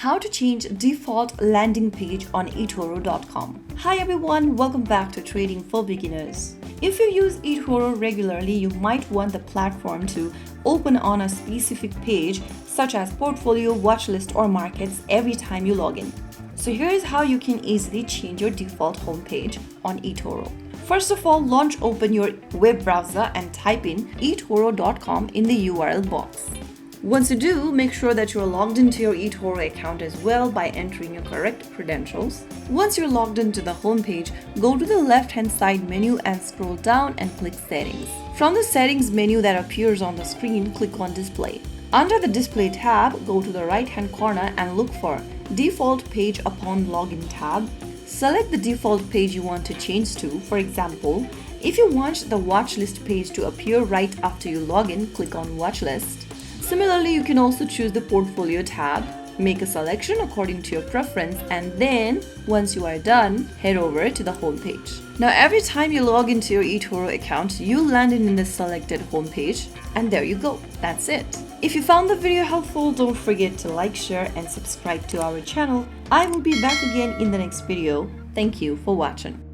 how to change default landing page on eToro.com. Hi everyone, welcome back to Trading for Beginners. If you use eToro regularly, you might want the platform to open on a specific page such as portfolio, watchlist, or markets every time you log in. So here is how you can easily change your default homepage on eToro. First of all, open your web browser and type in eToro.com in the URL box. Once you do, make sure that you are logged into your eToro account as well by entering your correct credentials. Once you're logged into the homepage, go to the left-hand side menu and scroll down and click Settings. From the Settings menu that appears on the screen, click on Display. Under the Display tab, go to the right-hand corner and look for Default Page Upon Login tab. Select the default page you want to change to. For example, if you want the watchlist page to appear right after you log in, click on Watchlist. Similarly, you can also choose the Portfolio tab, make a selection according to your preference, and then, once you are done, head over to the home page. Now, every time you log into your eToro account, you land in the selected home page, and there you go. That's it. If you found the video helpful, don't forget to like, share, and subscribe to our channel. I will be back again in the next video. Thank you for watching.